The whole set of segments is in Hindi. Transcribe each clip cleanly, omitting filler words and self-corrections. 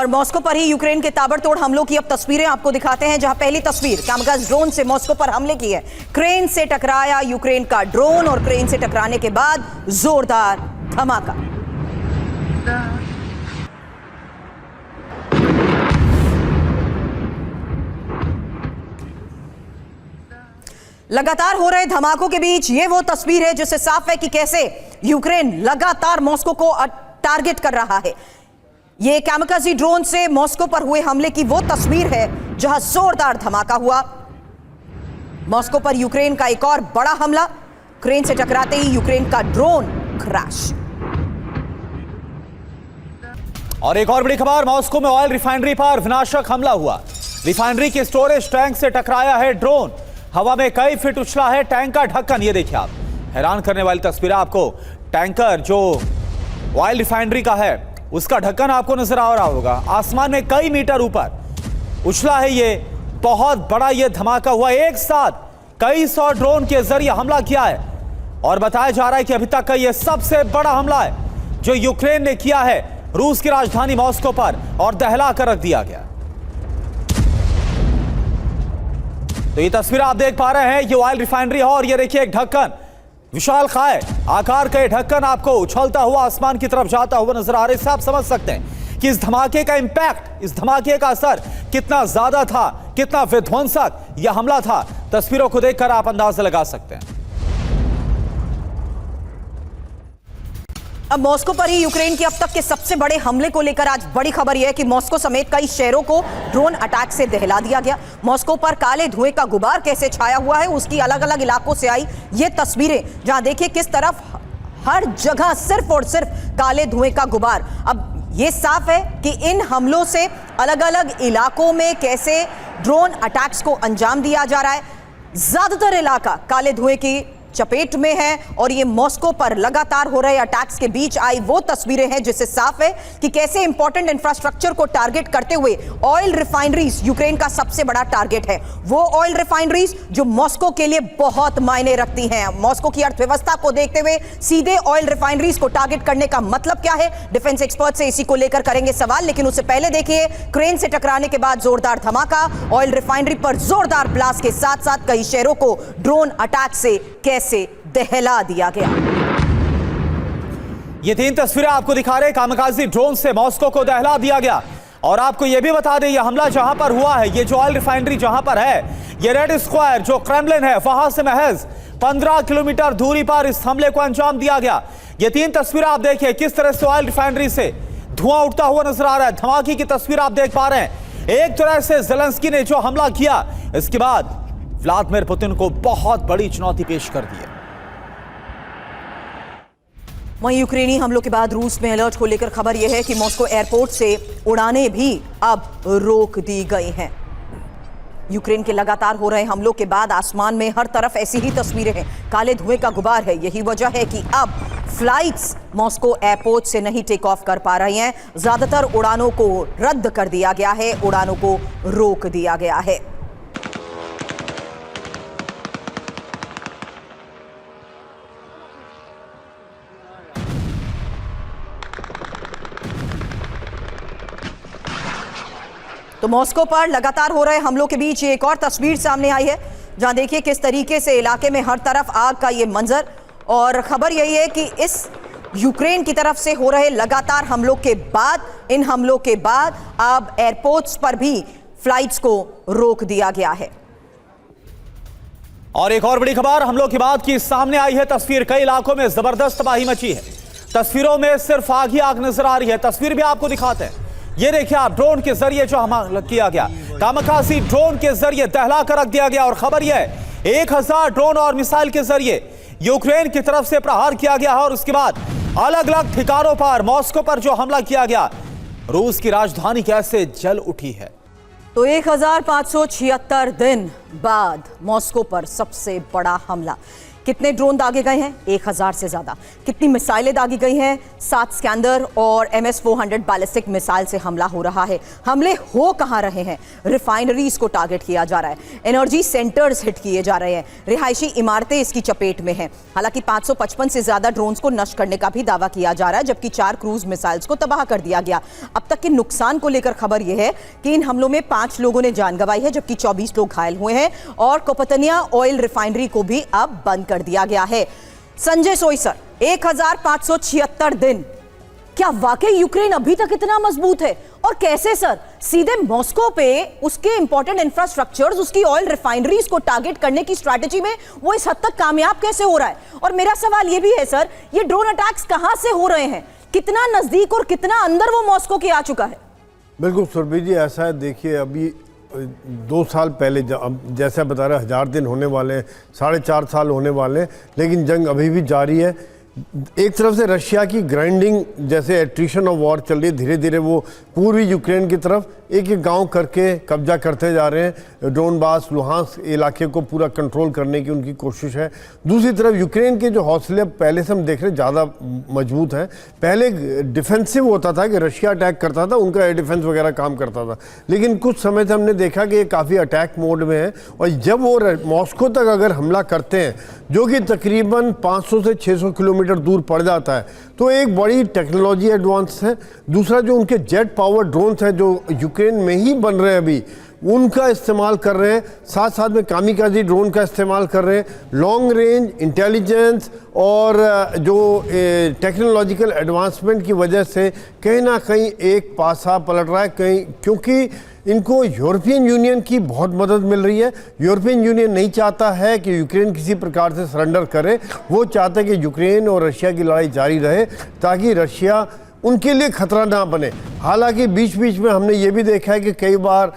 और मॉस्को पर ही यूक्रेन के ताबड़तोड़ हमलों की अब तस्वीरें आपको दिखाते हैं, जहां पहली तस्वीर कामकाज ड्रोन से मॉस्को पर हमले की है। क्रेन से टकराया यूक्रेन का ड्रोन और क्रेन से टकराने के बाद जोरदार धमाका। लगातार हो रहे धमाकों के बीच ये वो तस्वीर है जिससे साफ है कि कैसे यूक्रेन लगातार मॉस्को को टारगेट कर रहा है। ये कामिकाज़ी ड्रोन से मॉस्को पर हुए हमले की वो तस्वीर है जहां जोरदार धमाका हुआ। मॉस्को पर यूक्रेन का एक और बड़ा हमला, क्रेन से टकराते ही यूक्रेन का ड्रोन क्रैश। और एक और बड़ी खबर, मॉस्को में ऑयल रिफाइनरी पर विनाशक हमला हुआ। रिफाइनरी के स्टोरेज टैंक से टकराया है ड्रोन, हवा में कई फीट उछला है टैंक का ढक्कन। ये देखिए आप, हैरान करने वाली तस्वीर आपको। टैंकर जो ऑयल रिफाइनरी का है उसका ढक्कन आपको नजर आ रहा होगा, आसमान में कई मीटर ऊपर उछला है। ये बहुत बड़ा ये धमाका हुआ, एक साथ कई सौ ड्रोन के जरिए हमला किया है और बताया जा रहा है कि अभी तक का ये सबसे बड़ा हमला है जो यूक्रेन ने किया है रूस की राजधानी मॉस्को पर, और दहला कर रख दिया गया। तो ये तस्वीर आप देख पा रहे हैं, ये ऑयल रिफाइनरी है और ये देखिए एक ढक्कन, विशाल काय आकार का ये ढक्कन आपको उछलता हुआ आसमान की तरफ जाता हुआ नजर आ रहा है। इससे आप समझ सकते हैं कि इस धमाके का इंपैक्ट, इस धमाके का असर कितना ज्यादा था, कितना विध्वंसक यह हमला था। तस्वीरों को देखकर आप अंदाजा लगा सकते हैं। अब मॉस्को पर ही यूक्रेन के अब तक के सबसे बड़े हमले को लेकर आज बड़ी खबर यह है कि मॉस्को समेत कई शहरों को ड्रोन अटैक से दहला दिया गया। मॉस्को पर काले धुएं का गुबार कैसे छाया हुआ है, उसकी अलग अलग इलाकों से आई ये तस्वीरें, जहां देखिए किस तरफ हर जगह सिर्फ और सिर्फ काले धुएं का गुबार। अब ये साफ है कि इन हमलों से अलग अलग इलाकों में कैसे ड्रोन अटैक्स को अंजाम दिया जा रहा है। ज्यादातर इलाका काले धुएं की चपेट में है और ये मॉस्को पर लगातार हो रहे अटैक्स के बीच आई वो तस्वीरें हैं जिससे साफ है कि कैसे इंपॉर्टेंट इंफ्रास्ट्रक्चर को टारगेट करते हुए ऑयल रिफाइनरीज यूक्रेन का सबसे बड़ा टारगेट है। वो ऑयल रिफाइनरीज जो मॉस्को के लिए बहुत मायने रखती हैं। मॉस्को की अर्थव्यवस्था को देखते हुए सीधे ऑयल रिफाइनरीज को टारगेट करने का मतलब क्या है, डिफेंस एक्सपर्ट से इसी को लेकर करेंगे सवाल। लेकिन उससे पहले देखिए, क्रेन से टकराने के बाद जोरदार धमाका, ऑयल रिफाइनरी पर जोरदार ब्लास्ट के साथ साथ कई शहरों को ड्रोन अटैक से कैसे दहला दिया गया। ये तीन तस्वीरें आपको दिखा रहे, कामकाजी ड्रोन से मॉस्को को दहला दिया गया। और आपको यह भी बता दें, यह हमला जहां पर हुआ है, ये जो ऑयल रिफाइनरी जहां पर है, ये रेड स्क्वायर जो क्रेमलिन है, वहां से महज 15 किलोमीटर दूरी पर इस हमले को अंजाम दिया गया। ये तीन तस्वीरें आप देखिए किस तरह से ऑयल रिफाइनरी से धुआं उठता हुआ नजर आ रहा है। धमाके की तस्वीर आप देख पा रहे हैं। एक तरह से ज़ेलेंस्की ने जो हमला किया, इसके बाद व्लादिमीर पुतिन को बहुत बड़ी चुनौती पेश कर दी है। वहीं यूक्रेनी हमलों के बाद रूस में अलर्ट को लेकर खबर यह है कि मॉस्को एयरपोर्ट से उड़ानें भी अब रोक दी गई हैं। यूक्रेन के लगातार हो रहे हमलों के बाद आसमान में हर तरफ ऐसी ही तस्वीरें हैं, काले धुएं का गुबार है। यही वजह है कि अब फ्लाइट्स मॉस्को एयरपोर्ट से नहीं टेक ऑफ कर पा रही हैं। ज्यादातर उड़ानों को रद्द कर दिया गया है, उड़ानों को रोक दिया गया है। तो मॉस्को पर लगातार हो रहे हमलों के बीच एक और तस्वीर सामने आई है, जहां देखिए किस तरीके से इलाके में हर तरफ आग का ये मंजर। और खबर यही है कि इस यूक्रेन की तरफ से हो रहे लगातार हमलों के बाद, इन हमलों के बाद अब एयरपोर्ट्स पर भी फ्लाइट्स को रोक दिया गया है। और एक और बड़ी खबर हमलों के बाद की सामने आई है तस्वीर, कई इलाकों में जबरदस्त तबाही मची है। तस्वीरों में सिर्फ आग ही आग नजर आ रही है। तस्वीर भी आपको दिखाते हैं, ये देखिए आप, ड्रोन के जरिए जो हमला किया गया, कामकाजी ड्रोन के जरिए दहला कर रख दिया गया। और खबर यह है 1000 ड्रोन और मिसाइल के जरिए यूक्रेन की तरफ से प्रहार किया गया है। और उसके बाद अलग अलग ठिकानों पर मॉस्को पर जो हमला किया गया, रूस की राजधानी कैसे जल उठी है। तो 1576 दिन बाद मॉस्को पर सबसे बड़ा हमला। कितने ड्रोन दागे गए हैं? 1000 से ज्यादा। कितनी मिसाइलें दागी गई हैं? 7 स्कैंदर और MS-400 बैलिस्टिक मिसाइल से हमला हो रहा है। हमले हो कहां रहे हैं? रिफाइनरीज को टारगेट किया जा रहा है, एनर्जी सेंटर्स हिट किए जा रहे हैं, रिहायशी इमारतें इसकी चपेट में हैं। हालांकि 555 से ज्यादा ड्रोन्स को नष्ट करने का भी दावा किया जा रहा है, जबकि 4 क्रूज मिसाइल्स को तबाह कर दिया गया। अब तक के नुकसान को लेकर खबर यह है कि इन हमलों में 5 लोगों ने जान गंवाई है, जबकि 24 लोग घायल हुए हैं और कोपतनिया ऑयल रिफाइनरी को भी अब बंद कर दिया गया है। संजय सोई सर, 1576 दिन, क्या वाकई यूक्रेन अभी तक इतना मजबूत है? और कैसे सर? सीधे मॉस्को पे उसके इंपॉर्टेंट इंफ्रास्ट्रक्चर्स, उसकी ऑयल रिफाइनरीज को टारगेट करने की स्ट्रैटेजी में वो इस हद तक कामयाब कैसे हो रहा है? और मेरा सवाल ये भी है सर, ये ड्रोन अटैक्स कहां से हो रहे हैं? कितना नजदीक और कितना अंदर वो मॉस्को के आ चुका है? बिल्कुल सुरभि जी, ऐसा है, देखिए अभी 2 साल पहले, जैसा बता रहे 1000 दिन होने वाले हैं, 4.5 साल होने वाले हैं, लेकिन जंग अभी भी जारी है। एक तरफ से रशिया की ग्राइंडिंग, जैसे एट्रिशन ऑफ वॉर चल रही है, धीरे धीरे वो पूर्वी यूक्रेन की तरफ एक एक गांव करके कब्जा करते जा रहे हैं। डोनबास, लुहांस्क इलाके को पूरा कंट्रोल करने की उनकी कोशिश है। दूसरी तरफ यूक्रेन के जो हौसले पहले से हम देख रहे हैं ज़्यादा मजबूत हैं। पहले डिफेंसिव होता था कि रशिया अटैक करता था, उनका एयर डिफेंस वगैरह काम करता था, लेकिन कुछ समय से हमने देखा कि ये काफ़ी अटैक मोड में है। और जब वो मॉस्को तक अगर हमला करते हैं, जो कि तकरीबन 500 से 600 किलोमीटर दूर पड़ जाता है, तो एक बड़ी टेक्नोलॉजी एडवांस है। दूसरा, जो उनके जेट पावर ड्रोन्स हैं जो यूक्रेन में ही बन रहे हैं अभी, उनका इस्तेमाल कर रहे हैं, साथ साथ में कामिकाज़ी ड्रोन का इस्तेमाल कर रहे हैं। लॉन्ग रेंज इंटेलिजेंस और जो टेक्नोलॉजिकल एडवांसमेंट की वजह से कहीं ना कहीं एक पासा पलट रहा है, कहीं क्योंकि इनको यूरोपियन यूनियन की बहुत मदद मिल रही है। यूरोपियन यूनियन नहीं चाहता है कि यूक्रेन किसी प्रकार से सरेंडर करे, वो चाहते हैं कि यूक्रेन और रशिया की लड़ाई जारी रहे, ताकि रशिया उनके लिए खतरा ना बने। हालांकि बीच बीच में हमने ये भी देखा है कि कई बार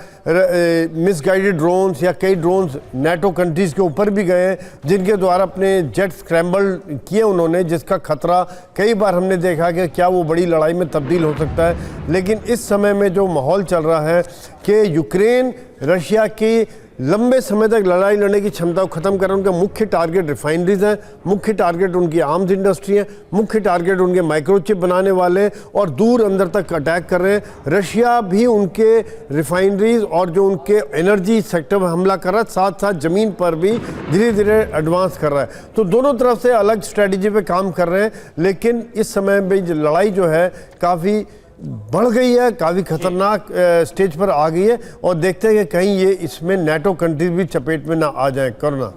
मिसगाइडेड ड्रोन्स या कई ड्रोन्स नेटो कंट्रीज़ के ऊपर भी गए हैं, जिनके द्वारा अपने जेट स्क्रैम्बल किए उन्होंने, जिसका खतरा कई बार हमने देखा कि क्या वो बड़ी लड़ाई में तब्दील हो सकता है। लेकिन इस समय में जो माहौल चल रहा है कि यूक्रेन रशिया की लंबे समय तक लड़ाई लड़ने की क्षमता को ख़त्म कर रहे हैं। उनका मुख्य टारगेट रिफाइनरीज हैं, मुख्य टारगेट उनकी आर्म्स इंडस्ट्री है, मुख्य टारगेट उनके माइक्रोचिप बनाने वाले, और दूर अंदर तक अटैक कर रहे हैं। रशिया भी उनके रिफाइनरीज और जो उनके एनर्जी सेक्टर में हमला कर रहा है, साथ साथ ज़मीन पर भी धीरे धीरे एडवांस कर रहा है। तो दोनों तरफ से अलग स्ट्रैटेजी पे काम कर रहे हैं, लेकिन इस समय में लड़ाई जो है काफ़ी बढ़ गई है, काफ़ी खतरनाक स्टेज पर आ गई है। और देखते हैं कि कहीं ये इसमें नेटो कंट्रीज भी चपेट में ना आ जाए। करना